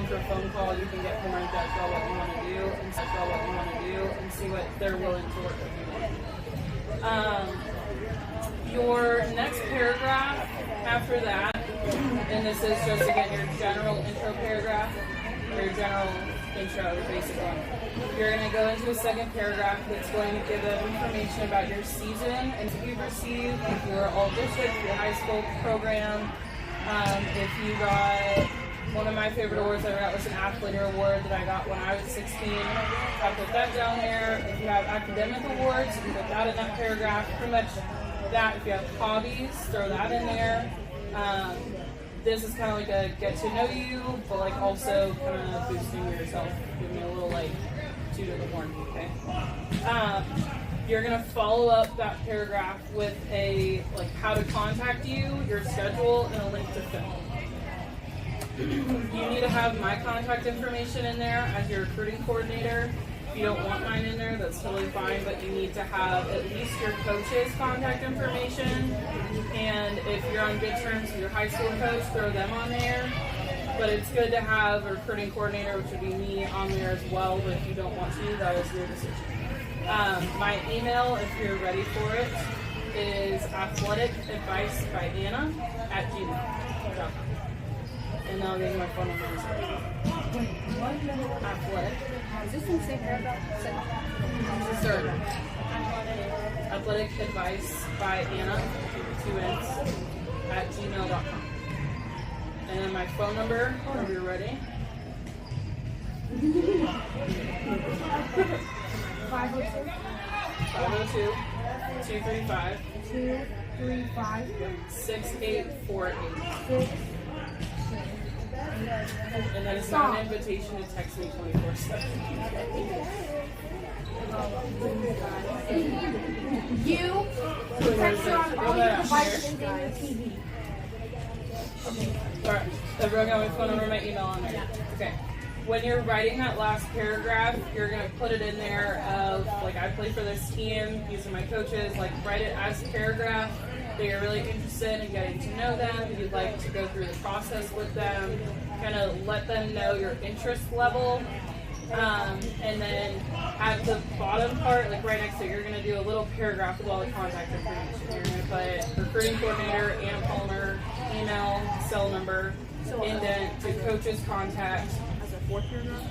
them for a phone call. You can get them ranked out about what you want to do and see what they're willing to work with you on. Your next paragraph after that, and this is just again your general intro paragraph, or your general intro, the basic one. You're going to go into a second paragraph that's going to give them information about your season and what you've received, if you're all district, your high school program, if you got one of my favorite awards I got was an athlete award that I got when I was 16. I'll put that down there. If you have academic awards, you can put that in that paragraph. Pretty much that. If you have hobbies, throw that in there. This is kind of like a get to know you, but like also kind of boosting yourself, giving you a little like toot of the horn, okay? You're gonna follow up that paragraph with a like how to contact you, your schedule, and a link to film. You need to have my contact information in there as your recruiting coordinator. If you don't want mine in there, that's totally fine, but you need to have at least your coach's contact information. And if you're on good terms with your high school coach, throw them on there. But it's good to have a recruiting coordinator, which would be me, on there as well. But if you don't want to, that is your decision. My email, if you're ready for it, is athleticadvicebyana@gmail.com. And I'll give you my phone number. Athletic. Is this in the same paragraph? Sir. Athletic advice by Anna, 2 N's, @gmail.com. And then my phone number, whenever you're ready. 502-235 6848. And then it's not an invitation to text me 24/7. You text her on all your devices and your TV. Alright, everyone got my phone number and my email on there. Okay. When you're writing that last paragraph, you're going to put it in there of, like, I play for this team, these are my coaches, like, write it as a paragraph that you're really interested in getting to know them, you'd like to go through the process with them, kind of let them know your interest level. And then at the bottom part, like right next to it, you're going to do a little paragraph with all the contact information. You're going to put recruiting coordinator, Anna Palmer, email, cell number, indent, to coach's contact. As a fourth paragraph?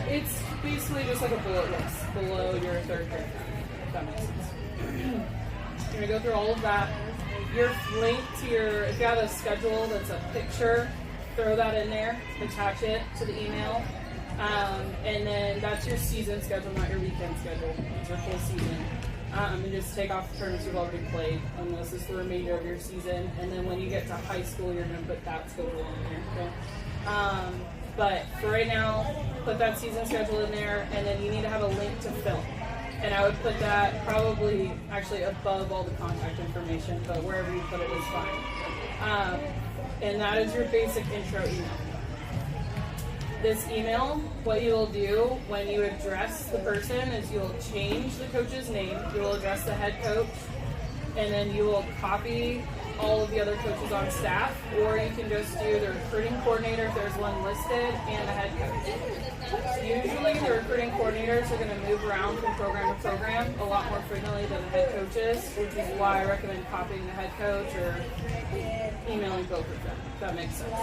It's basically just like a bullet list below your third paragraph, if that makes sense. You're going to go through all of that. Your link to your, if you have a schedule that's a picture, throw that in there, attach it to the email. And then that's your season schedule, not your weekend schedule. It's your full season. And just take off the tournaments you've already played, and this is the remainder of your season. And then when you get to high school, you're going to put that schedule on there. Okay? But for right now, put that season schedule in there, and then you need to have a link to film. And I would put that probably actually above all the contact information, but wherever you put it is fine. And that is your basic intro email. This email, what you will do when you address the person is you will change the coach's name, you will address the head coach, and then you will copy all of the other coaches on staff, or you can just do the recruiting coordinator if there's one listed, and the head coach. Usually the recruiting coordinators are going to move around from program to program a lot more frequently than the head coaches, which is why I recommend copying the head coach or emailing both of them, if that makes sense.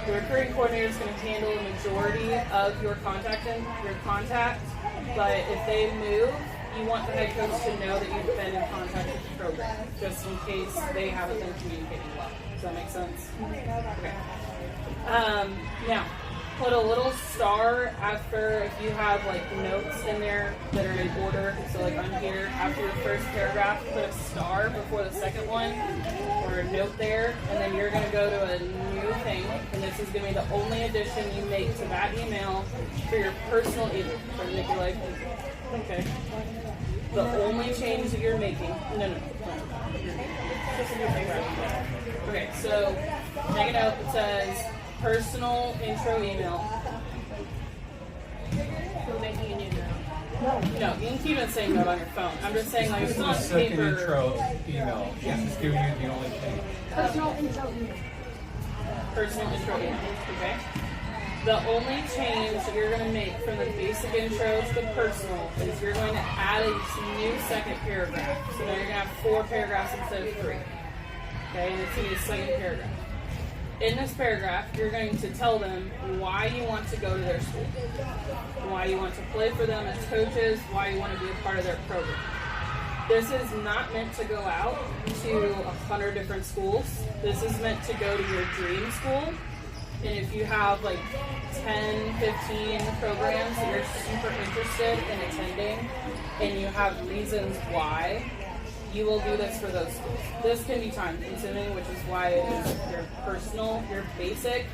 The recruiting coordinator is going to handle the majority of your contact, but if they move, you want the head coach to know that you've been in contact with the program, just in case they haven't been communicating well. Does that make sense? Okay. Now, put a little star after, if you have like notes in there that are in order, so like on here, after your first paragraph, put a star before the second one, or a note there, and then you're going to go to a new thing, and this is going to be the only addition you make to that email for your personal email. So make your life easy. Okay. The only change that you're making, no. Okay, so make a note that says personal intro email. So making a new note. No, you can keep it saying note on your phone. I'm just saying like This it's is not the second paper. intro email. She's just giving you the only thing. Personal intro email. personal intro email, okay? The only change that you're going to make from the basic intro to the personal is you're going to add a new second paragraph. So now you're going to have 4 paragraphs instead of 3. Okay, and it's going to be a second paragraph. In this paragraph, you're going to tell them why you want to go to their school, why you want to play for them as coaches, why you want to be a part of their program. This is not meant to go out to 100 different schools. This is meant to go to your dream school. And if you have like 10, 15 programs that you're super interested in attending and you have reasons why, you will do this for those schools. This can be time consuming, which is why it is your personal, your basic.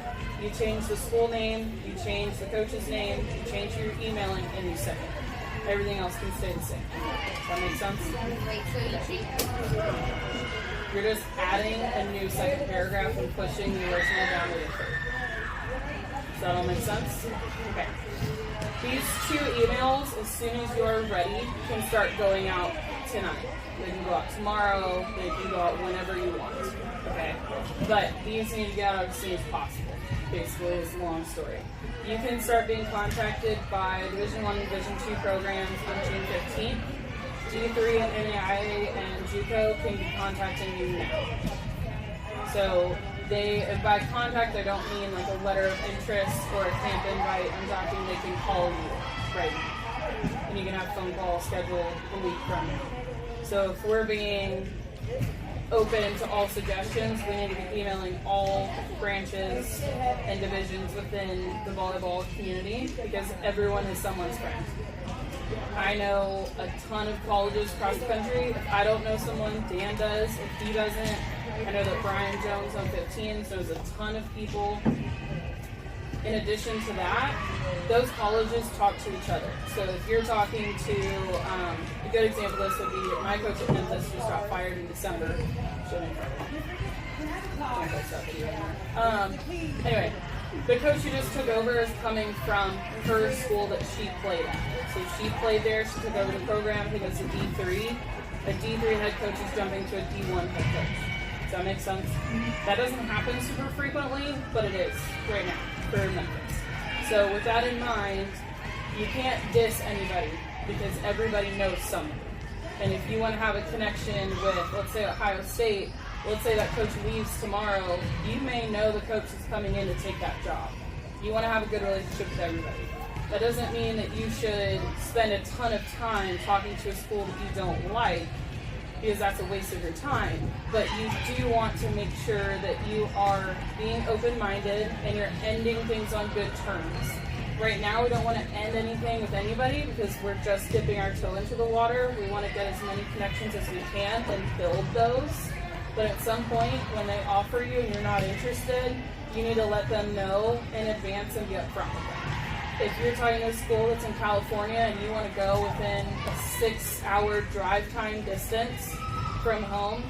You change the school name, you change the coach's name, you change your emailing, and you send it. Everything else can stay the same. Does that make sense? You're just adding a new second paragraph and pushing the original down to the third. Does that all make sense? Okay. These 2 emails, as soon as you're ready, can start going out tonight. They can go out tomorrow. They can go out whenever you want. Okay? But these need to get out as soon as possible. Basically, is a long story. You can start being contacted by Division 1 and Division 2 programs on June 15th. D3 and NAIA and JUCO can be contacting you now. So by contact, I don't mean like a letter of interest or a camp invite. I'm talking they can call you right now. And you can have phone calls scheduled a week from now. So if we're being open to all suggestions, we need to be emailing all branches and divisions within the volleyball community because everyone is someone's friend. I know a ton of colleges across the country. If I don't know someone, Dan does. If he doesn't, I know that Brian Jones on 15, so there's a ton of people. In addition to that, those colleges talk to each other. So if you're talking to, a good example of this would be my coach at Memphis just got fired in December. Anyway, the coach who just took over is coming from her school that she played at. So she played there, she took over the program, I think it's a D3. A D3 head coach is jumping to a D1 head coach. Does that make sense? That doesn't happen super frequently, but it is right now for Memphis. So with that in mind, you can't diss anybody because everybody knows someone. And if you want to have a connection with, let's say, Ohio State, let's say that coach leaves tomorrow, you may know the coach is coming in to take that job. You want to have a good relationship with everybody. That doesn't mean that you should spend a ton of time talking to a school that you don't like, because that's a waste of your time. But you do want to make sure that you are being open-minded and you're ending things on good terms. Right now, we don't want to end anything with anybody because we're just dipping our toe into the water. We want to get as many connections as we can and build those. But at some point, when they offer you and you're not interested, you need to let them know in advance and be upfront with them. If you're talking to a school that's in California and you want to go within a 6-hour drive time distance from home,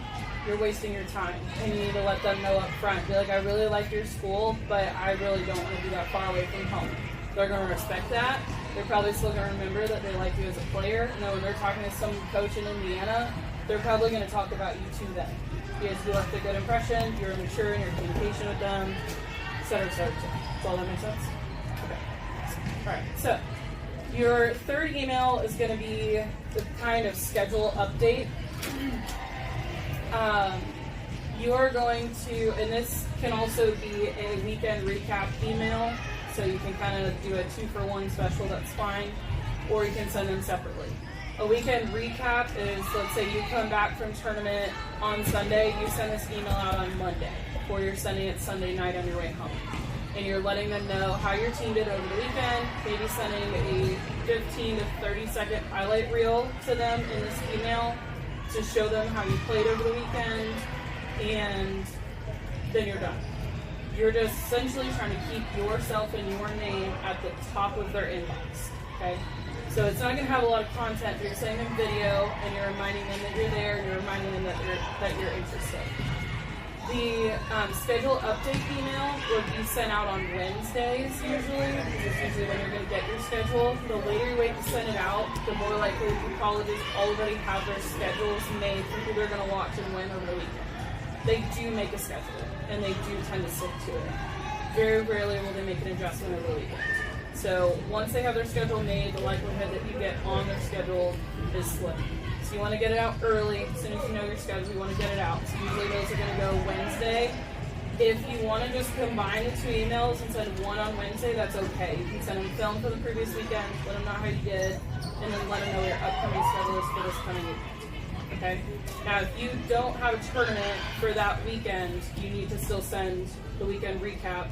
you're wasting your time. And you need to let them know up front. Be like, I really like your school, but I really don't want to be that far away from home. They're going to respect that. They're probably still going to remember that they like you as a player. And then when they're talking to some coach in Indiana, they're probably going to talk about you to them. Because you left a good impression, you're mature in your communication with them, et cetera, et cetera, et cetera. Does all that make sense? Okay. Alright, so your third email is going to be the kind of schedule update. You are going to, and this can also be a weekend recap email, so you can kind of do a 2-for-1 special, that's fine, or you can send them separately. A weekend recap is, let's say you come back from tournament on Sunday, you send this email out on Monday, or you're sending it Sunday night on your way home. And you're letting them know how your team did over the weekend, maybe sending a 15 to 30 second highlight reel to them in this email to show them how you played over the weekend, and then you're done. You're just essentially trying to keep yourself and your name at the top of their inbox, okay? So it's not going to have a lot of content, but you're sending them video, and you're reminding them that you're there, and you're reminding them that you're interested. The schedule update email would be sent out on Wednesdays usually, which is usually when you're going to get your schedule. The later you wait to send it out, the more likely the colleges already have their schedules made for who they're going to watch and when over the weekend. they do make a schedule, and they do tend to stick to it. Very rarely will they make an adjustment over the weekend. So once they have their schedule made, the likelihood that you get on their schedule is slim. So you want to get it out early. As soon as you know your schedule, you want to get it out. So usually those are going to go Wednesday. If you want to just combine the 2 emails and send one on Wednesday, that's okay. You can send them film for the previous weekend, let them know how you did, and then let them know your upcoming schedule is for this coming weekend. Okay? Now, if you don't have a tournament for that weekend, you need to still send the weekend recap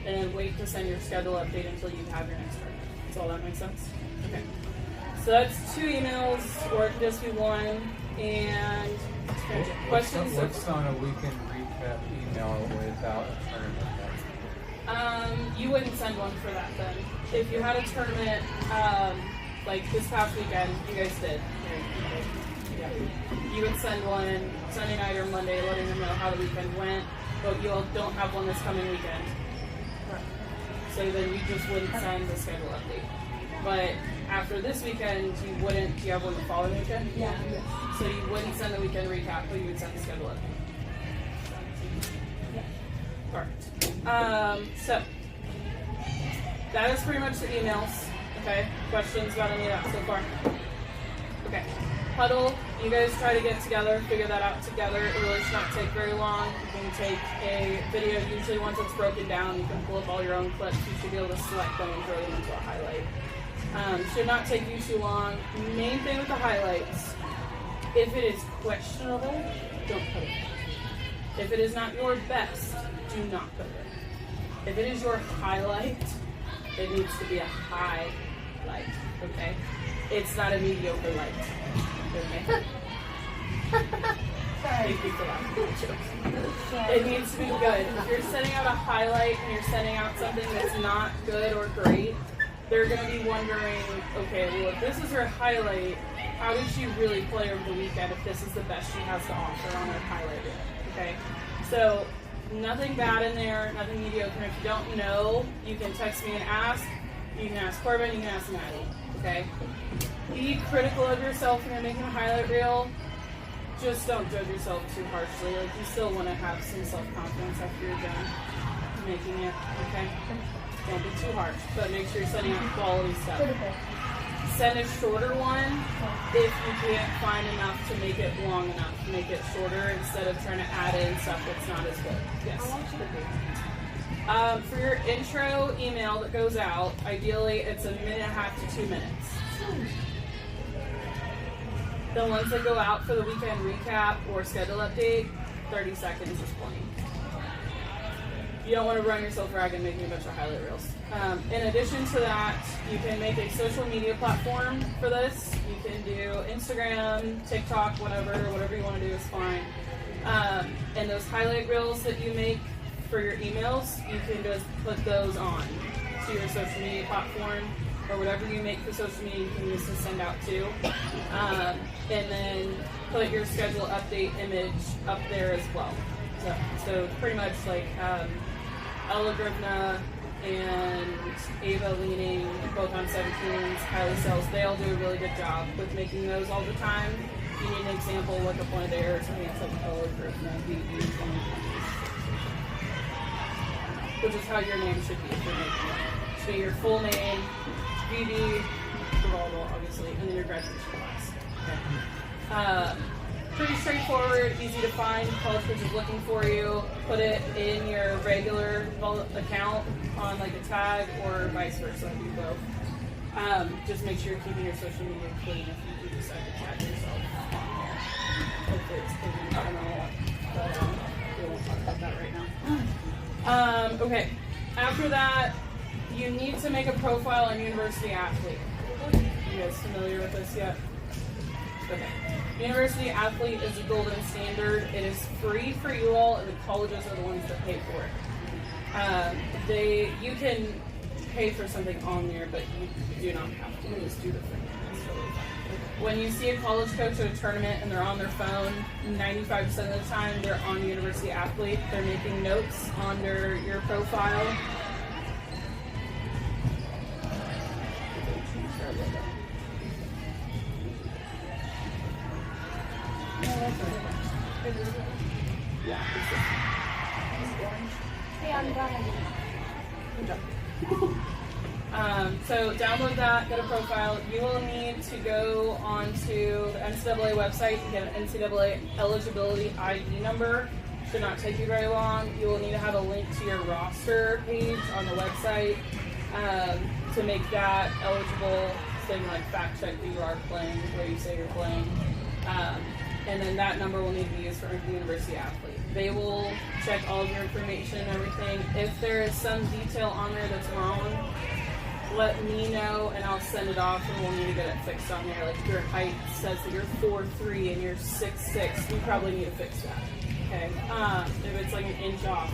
and then wait to send your schedule update until you have your next tournament. Does all that make sense? Okay. So that's 2 emails, or it can just be 1. And questions? What's on a weekend recap email without a tournament? You wouldn't send one for that then. If you had a tournament, like this past weekend, you guys did. Yeah. You would send one Sunday night or Monday, letting them know how the weekend went, but you all don't have one this coming weekend. So then you just wouldn't send the schedule update. But after this weekend, you wouldn't. Do you have one the following weekend? Yeah. So you wouldn't send the weekend recap, but you would send the schedule update. Alright. So that is pretty much the emails. Okay. Questions about any of that so far? Okay. Huddle. You guys try to get together, figure that out together. It really should not take very long. You can take a video. Usually once it's broken down, you can pull up all your own clips. You should be able to select them and throw them into a highlight. Should not take you too long. Main thing with the highlights, if it is questionable, don't put it. If it is not your best, do not put it. If it is your highlight, it needs to be a high light, okay? It's not a mediocre light, okay? Thank you for that. It needs to be good. If you're sending out a highlight and you're sending out something that's not good or great, they're going to be wondering, okay, well, if this is her highlight, how did she really play over the weekend if this is the best she has to offer on her highlight reel, okay? So, nothing bad in there, nothing mediocre. If you don't know, you can text me and ask. You can ask Corbin, you can ask Maddie, okay? Be critical of yourself when you're making a highlight reel. Just don't judge yourself too harshly. Like, you still want to have some self-confidence after you're done making it, okay? Don't be too harsh, but make sure you're sending out quality stuff. Send a shorter one if you can't find enough to make it long enough. Make it shorter instead of trying to add in stuff that's not as good. Yes. For your intro email that goes out, ideally it's 1.5 to 2 minutes. The ones that go out for the weekend recap or schedule update, 30 seconds is plenty. You don't want to run yourself ragged making a bunch of highlight reels. In addition to that, you can make a social media platform for this. You can do Instagram, TikTok, whatever you want to do is fine. And those highlight reels that you make for your emails, you can just put those on to your social media platform, or whatever you make for social media you can use to send out to. And then put your schedule update image up there as well. So pretty much like Ella Grivna and Ava Leaning, both on 17s, Kylie Sells, they all do a really good job with making those all the time. If you need an example, look up one of theirs. I think it's like Ella Grivna, which is how your name should be if you're making it. So your full name, VB, the volleyball, obviously, and then your graduation class. Okay. Pretty straightforward, easy to find. College Coach is looking for you. Put it in your regular account on like a tag or vice versa. Do both. Just make sure you're keeping your social media clean if you do decide to tag yourself on there. Hopefully it's clean. I don't know, but we won't talk about that right now. Okay. After that, you need to make a profile on University Athlete. You guys familiar with this yet? Okay. University Athlete is the golden standard. It is free for you all, and the colleges are the ones that pay for it. You can pay for something on there, but you do not have to. Just do the thing. It's totally fine. When you see a college coach at a tournament and they're on their phone, 95% of the time they're on University Athlete. They're making notes under your profile. Yeah. Hey, I'm done. Good job. So download that, get a profile. You will need to go onto the NCAA website and get an NCAA eligibility ID number. Should not take you very long. You will need to have a link to your roster page on the website to make that eligible. So you can like fact check that you are playing where you say you're playing. And then that number will need to be used for the university athlete. They will check all of your information and everything. If there is some detail on there that's wrong, let me know and I'll send it off and we'll need to get it fixed on there. Like if your height says that you're 4'3" and you're 6'6", you probably need to fix that. Okay? If it's like an inch off,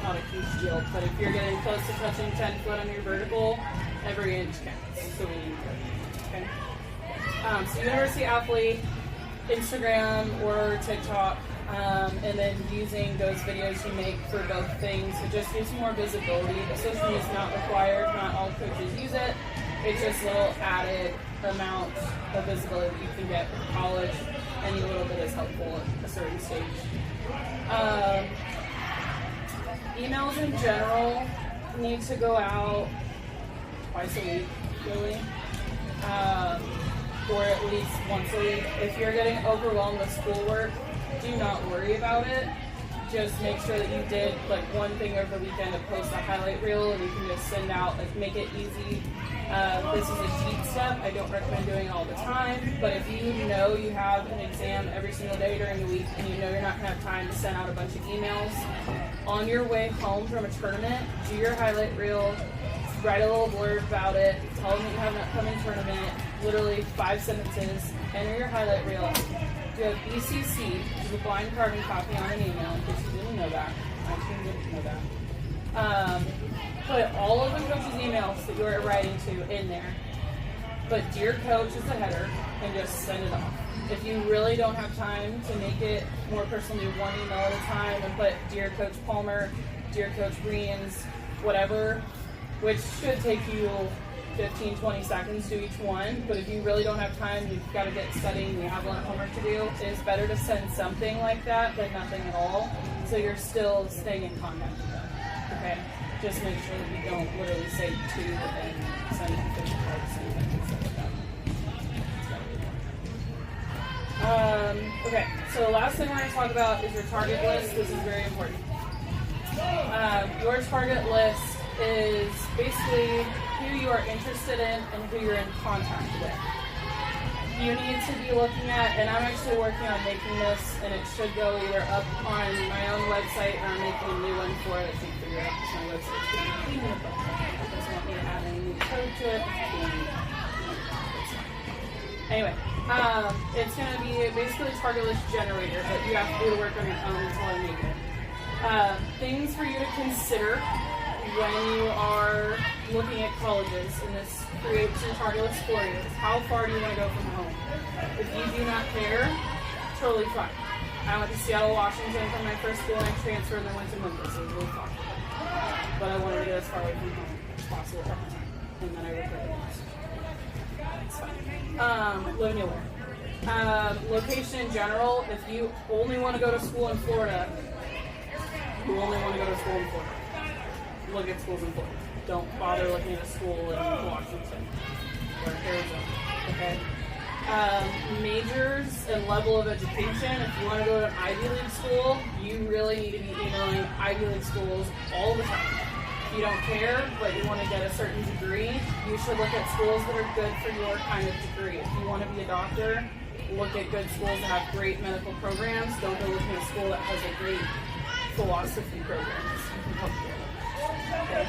not a huge deal. But if you're getting close to touching 10 foot on your vertical, every inch counts. So we need to, okay? So university athlete, Instagram or TikTok, and then using those videos you make for both things. It just gives you more visibility. The social media is not required. Not all coaches use it. It's just a little added amount of visibility that you can get with college. Any little bit is helpful at a certain stage. Emails in general need to go out twice a week, really. Or at least once a week. If you're getting overwhelmed with schoolwork, do not worry about it. Just make sure that you did like one thing over the weekend to post a highlight reel and you can just send out, like make it easy. This is a cheat step. I don't recommend doing it all the time, but if you know you have an exam every single day during the week and you know you're not gonna have time to send out a bunch of emails, on your way home from a tournament, do your highlight reel, write a little blurb about it, tell them that you have an upcoming tournament, literally 5 sentences, enter your highlight reel. You have BCC, which is a blind carbon copy on an email, in case you didn't know that. My team didn't know that. Put all of the coach's emails that you're writing to in there. But dear coach is the header, and just send it off. If you really don't have time to make it more personally, one email at a time, and put dear Coach Palmer, dear Coach Greens, whatever, which should take you 15-20 seconds to each one, but if you really don't have time, you've got to get studying, you have a lot of homework to do, it's better to send something like that than nothing at all, so you're still staying in contact with them, okay? Just make sure that you don't literally say two, but then send it to 50 cards and stuff like that. Okay, so the last thing we're going to talk about is your target list. This is very important. Your target list is basically who you are interested in and who you're in contact with. You need to be looking at, and I'm actually working on making this, and it should go either up on my own website or I'm making a new one for it. I can't figure out because my website's going to be clean with it. It doesn't want me to add any new code to it. Anyway, it's going to be basically a target list generator, but you have to do the work on your own until I make it. Things for you to consider when you are looking at colleges, and this creates your target list for you, is how far do you want to go from home? If you do not care, totally fine. I went to Seattle, Washington for my first school, and I transferred and then went to Memphis. It was really fun. But I wanted to get as far away from home as possible at the time. And then I regretted it. It's fine. Live anywhere. Location in general, if you only want to go to school in Florida, you only want to go to school in Florida. Look at schools in Florida. Don't bother looking at a school in Washington or Arizona, okay? Majors and level of education, if you want to go to an Ivy League school, you really need to be emailing Ivy League schools all the time. If you don't care, but you want to get a certain degree, you should look at schools that are good for your kind of degree. If you want to be a doctor, look at good schools that have great medical programs. Don't go looking at a school that has a great philosophy program. Okay.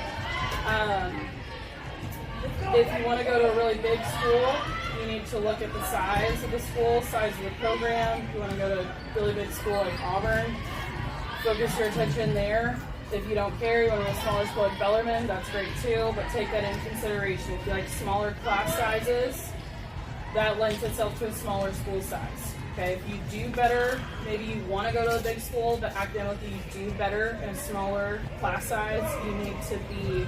If you want to go to a really big school, you need to look at the size of the school, size of the program. If you want to go to a really big school like Auburn, focus your attention there. If you don't care, you want to go to a smaller school like Bellarmine, that's great too, but take that into consideration. If you like smaller class sizes, that lends itself to a smaller school size. Okay, if you do better, maybe you want to go to a big school, but academically you do better in a smaller class size, you need to be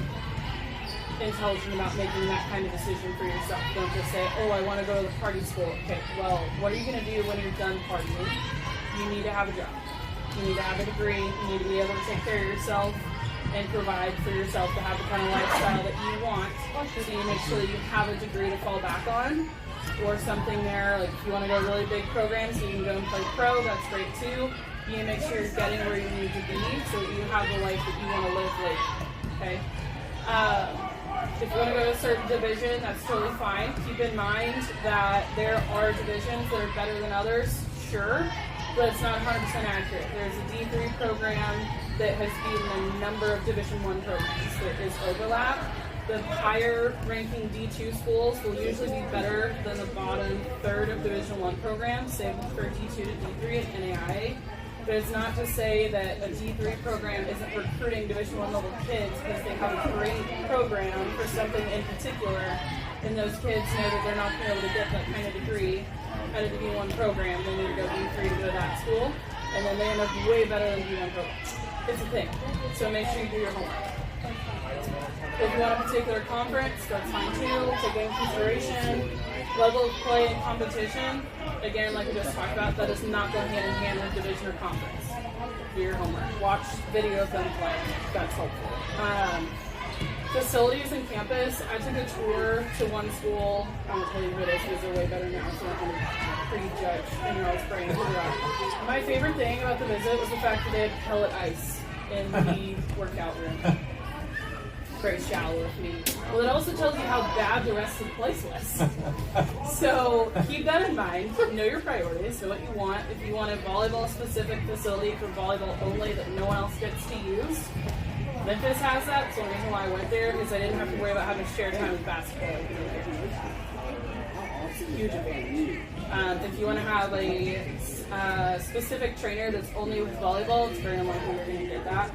intelligent about making that kind of decision for yourself. Don't just say, oh, I want to go to the party school. Okay, well, what are you going to do when you're done partying? You need to have a job. You need to have a degree. You need to be able to take care of yourself and provide for yourself to have the kind of lifestyle that you want. So you make sure that you have a degree to fall back on, or something there. Like if you want to go really big programs, you can go and play pro. That's great too. You need to make sure you're getting where you need to be so that you have the life that you want to live later. Okay. If you want to go to a certain division, that's totally fine. Keep in mind that there are divisions that are better than others, sure, but it's not 100% accurate. There's a D3 program that has beaten a number of Division I programs. There is overlap. The higher ranking D2 schools will usually be better than the bottom third of Division I programs, say for D2 to D3 and NAIA. But it's not to say that a D3 program isn't recruiting Division I level kids because they have a great program for something in particular, and those kids know that they're not going to be able to get that kind of degree at a D1 program. They need to go D3 to go to that school, and then they end up way better than D1 programs. It's a thing. So make sure you do your homework. If you want a particular conference, that's fine too. Take into consideration level of play and competition. Again, like we just talked about, that does not go hand in hand with division or conference. Do your homework. Watch video of them play. That's helpful. Facilities and campus. I took a tour to one school. I won't tell you who it is because they're way better now, so I'm going to prejudge and you're always praying for that. My favorite thing about the visit was the fact that they had pellet ice in the workout room. Very shallow of me. Well, it also tells you how bad the rest of the place was. So keep that in mind. Know your priorities. Know what you want. If you want a volleyball-specific facility for volleyball only that no one else gets to use, Memphis has that. It's the only reason why I went there, because I didn't have to worry about having to share time with basketball. It's a huge advantage. If you want to have a specific trainer that's only with volleyball, it's very unlikely you're going to get that.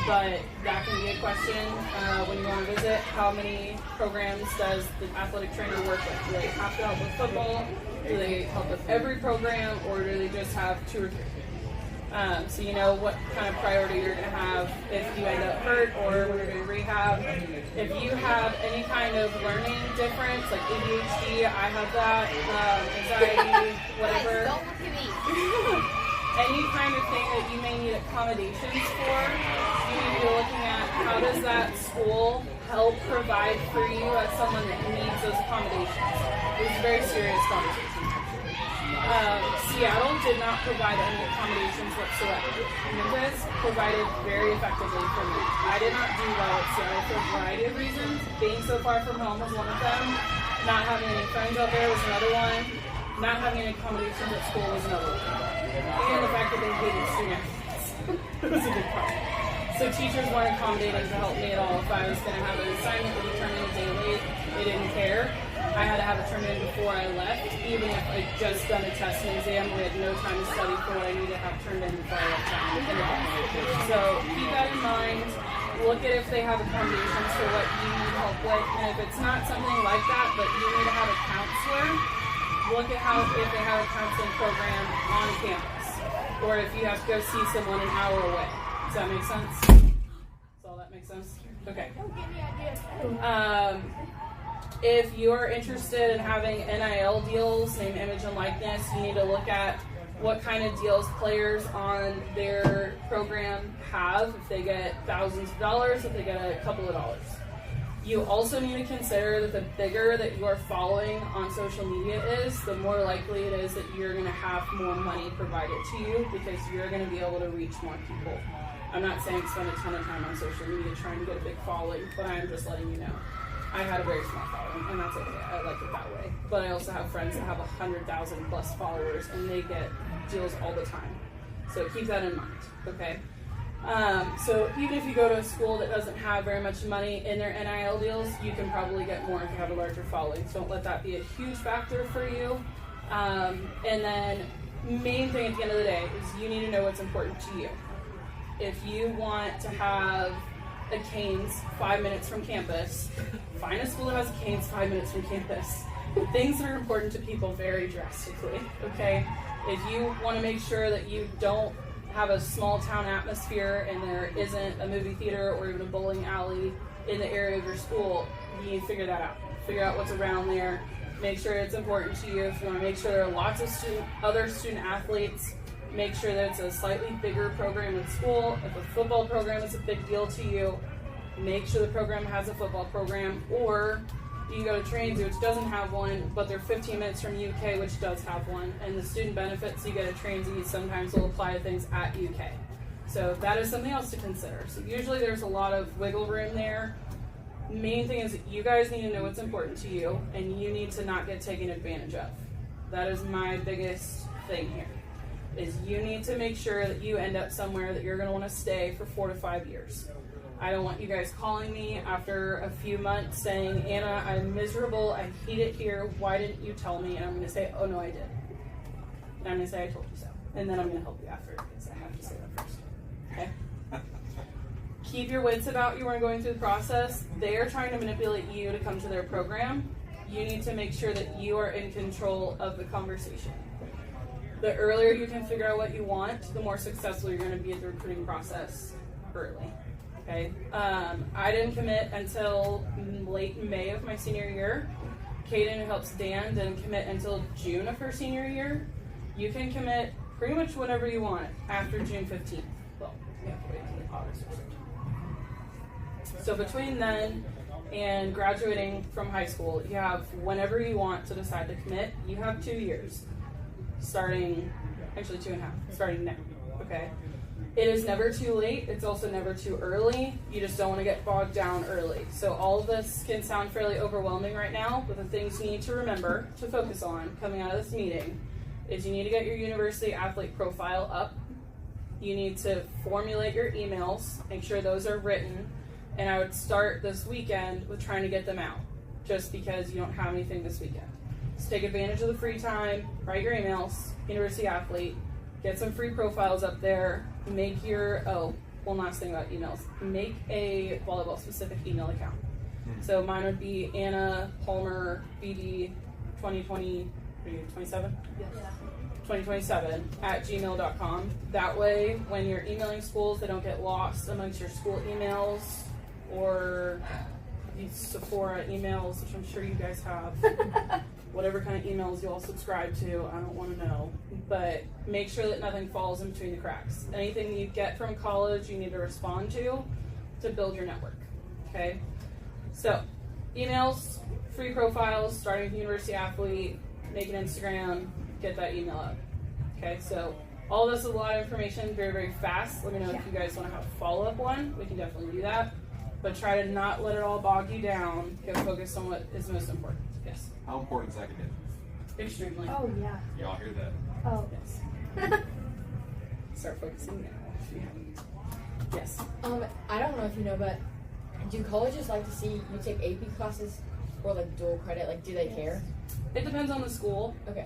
But that can be a question when you want to visit. How many programs does the athletic trainer work with? Do they have to help with football? Do they help with every program? Or do they just have 2 or 3? So you know what kind of priority you're going to have if you end up hurt or when you're doing rehab. If you have any kind of learning difference, like ADHD, I have that, anxiety, whatever. Don't look at me. Any kind of thing that you may need accommodations for, you need to be looking at how does that school help provide for you as someone that needs those accommodations. It was a very serious conversation. Seattle did not provide any accommodations whatsoever. Memphis provided very effectively for me. I did not do well at Seattle for a variety of reasons. Being so far from home was one of them. Not having any friends out there was another one. Not having any accommodations at school was another one. And the fact that they hated student athletes. It was a big problem. So teachers weren't accommodating to help me at all. If I was going to have an assignment that would turn in a day late, they didn't care. I had to have it turned in before I left, even if I'd just done a test and exam. We had no time to study for what I needed to have turned in before I left town. So keep that in mind. Look at if they have accommodations for what you need help with. And if it's not something like that, but you need to have a counselor, look at if they have a counseling program on campus. Or if you have to go see someone an hour away. Does that make sense? Does all that make sense? Okay. If you're interested in having NIL deals, name, image, and likeness, you need to look at what kind of deals players on their program have. If they get thousands of dollars, if they get a couple of dollars. You also need to consider that the bigger that you're following on social media is, the more likely it is that you're going to have more money provided to you because you're going to be able to reach more people. I'm not saying spend a ton of time on social media trying to get a big following, but I am just letting you know. I had a very small following, and that's okay. I like it that way. But I also have friends that have 100,000 plus followers, and they get deals all the time. So keep that in mind, okay? So even if you go to a school that doesn't have very much money in their NIL deals, you can probably get more if you have a larger following. So don't let that be a huge factor for you. And then main thing at the end of the day is you need to know what's important to you. If you want to have a Canes 5 minutes from campus, find a school that has a Canes 5 minutes from campus. Things are important to people very drastically, okay? If you want to make sure that you don't have a small town atmosphere and there isn't a movie theater or even a bowling alley in the area of your school, you need to figure that out. Figure out what's around there. Make sure it's important to you. If you want to make sure there are lots of other student athletes, make sure that it's a slightly bigger program in school. If a football program is a big deal to you, make sure the program has a football program, or you can go to Transy, which doesn't have one, but they're 15 minutes from UK, which does have one. And the student benefits you get at Transy sometimes will apply to things at UK. So that is something else to consider. So usually there's a lot of wiggle room there. Main thing is that you guys need to know what's important to you, and you need to not get taken advantage of. That is my biggest thing here, is you need to make sure that you end up somewhere that you're going to want to stay for 4 to 5 years. I don't want you guys calling me after a few months saying, Anna, I'm miserable, I hate it here, why didn't you tell me? And I'm going to say, oh no, I did. And I'm going to say, I told you so. And then I'm going to help you after, because I have to say that first. Okay? Keep your wits about you when going through the process. They are trying to manipulate you to come to their program. You need to make sure that you are in control of the conversation. The earlier you can figure out what you want, the more successful you're going to be at the recruiting process early. Okay, I didn't commit until late May of my senior year. Kaden, who helps Dan, didn't commit until June of her senior year. You can commit pretty much whenever you want after June 15th. Well, you have to wait until August or September. So between then and graduating from high school, you have whenever you want to decide to commit. You have 2 years, starting, actually 2.5, starting now, okay? It is never too late. It's also never too early. You just don't want to get bogged down early. So all of this can sound fairly overwhelming right now, but the things you need to remember to focus on coming out of this meeting is you need to get your university athlete profile up. You need to formulate your emails, make sure those are written, and I would start this weekend with trying to get them out, just because you don't have anything this weekend. So take advantage of the free time, write your emails, university athlete, get some free profiles up there, make your, one last thing about emails, make a volleyball specific email account. So mine would be Anna Palmer BD 2020, 27? Yes. 2027 at gmail.com. That way, when you're emailing schools, they don't get lost amongst your school emails or these Sephora emails, which I'm sure you guys have. Whatever kind of emails you all subscribe to, I don't want to know. But make sure that nothing falls in between the cracks. Anything you get from college, you need to respond to build your network. Okay? So, emails, free profiles, starting with University Athlete, make an Instagram, get that email out. Okay, so all this is a lot of information, very, very fast. Let me know if you guys want to have a follow-up one. We can definitely do that. But try to not let it all bog you down. Get focused on what is most important. Yes? How important is academics? Extremely. Oh, yeah. Y'all hear that? Oh. Yes. Start focusing now if you haven't. Yes? I don't know if you know, but do colleges like to see you take AP classes or like dual credit? Like, do they care? It depends on the school. Okay.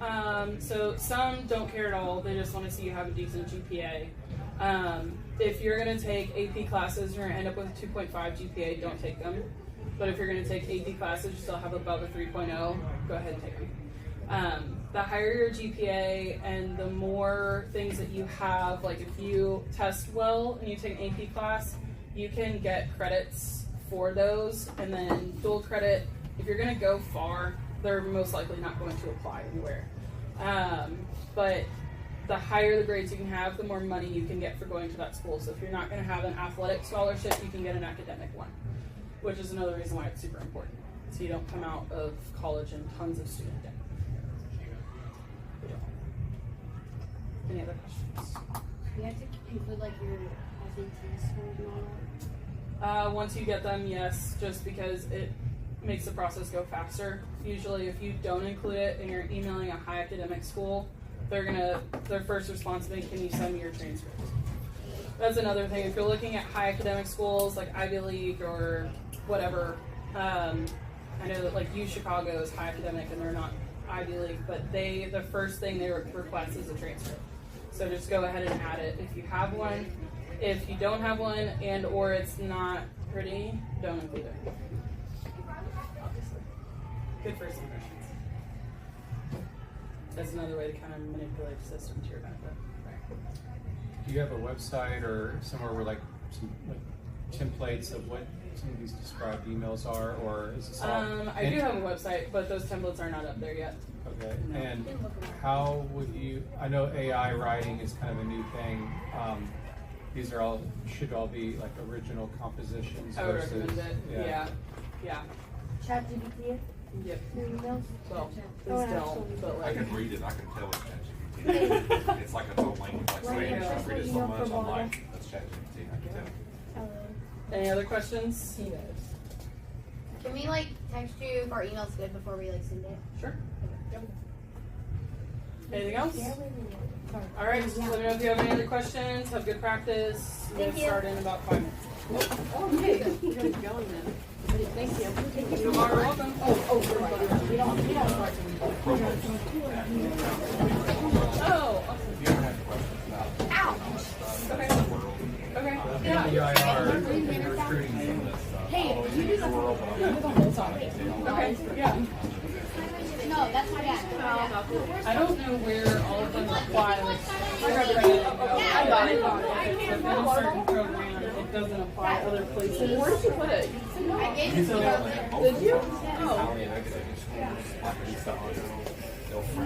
So some don't care at all. They just want to see you have a decent GPA. If you're going to take AP classes, you're going to end up with a 2.5 GPA, don't take them. But if you're going to take AP classes, you still have above a 3.0, go ahead and take them. The higher your GPA and the more things that you have, like if you test well and you take an AP class, you can get credits for those. And then dual credit, if you're going to go far, they're most likely not going to apply anywhere. But the higher the grades you can have, the more money you can get for going to that school. So if you're not going to have an athletic scholarship, you can get an academic one, which is another reason why it's super important. So you don't come out of college in tons of student debt. Any other questions? You have to include like your SAT scores and all that? Once you get them, yes, just because it makes the process go faster. Usually if you don't include it and you're emailing a high academic school, their first response will be, can you send me your transcript? That's another thing. If you're looking at high academic schools like Ivy League or whatever, I know that like UChicago is high academic and they're not Ivy League, but the first thing they request is a transcript. So just go ahead and add it if you have one. If you don't have one and or it's not pretty, don't include it. Obviously. Good first impressions. That's another way to kind of manipulate the system to your benefit. Do you have a website or somewhere where like some like templates of what some of these described emails are, or is this all? I do have a website, but those templates are not up there yet. Okay, and how would you, I know AI writing is kind of a new thing. These are all, should all be like original compositions I would versus. recommend it. Yeah. ChatGPT. Yep. Your emails. Well, Oh, please actually. don't. But I like, can read it. I can tell it's ChatGPT. It's like its own language. Like Right, Spanish. that's I read it what so you know much. from I'm Mava. like, that's ChatGPT. I can tell. any other questions? He knows. Can we like text you if our email's good before we like send it? Sure. Anything else? Yeah, wait a minute. All right. Just let me know if you have any other questions. Have good practice. We'll Thank you. start in about 5 minutes. Okay. You're gonna be going then. Thank you. You are welcome. We don't start to Oh, awesome. If you ever have questions about Okay. the world, Okay. Yeah. Yeah. Recruiting some of this stuff. Hey, you do that. Okay. Yeah. No, that's my dad. I don't know where all of them apply. Like, I got it. If in a certain program it doesn't apply other places. Where did you put it? I gave it to you. Did you? Italian academic schools, like in Chicago, they'll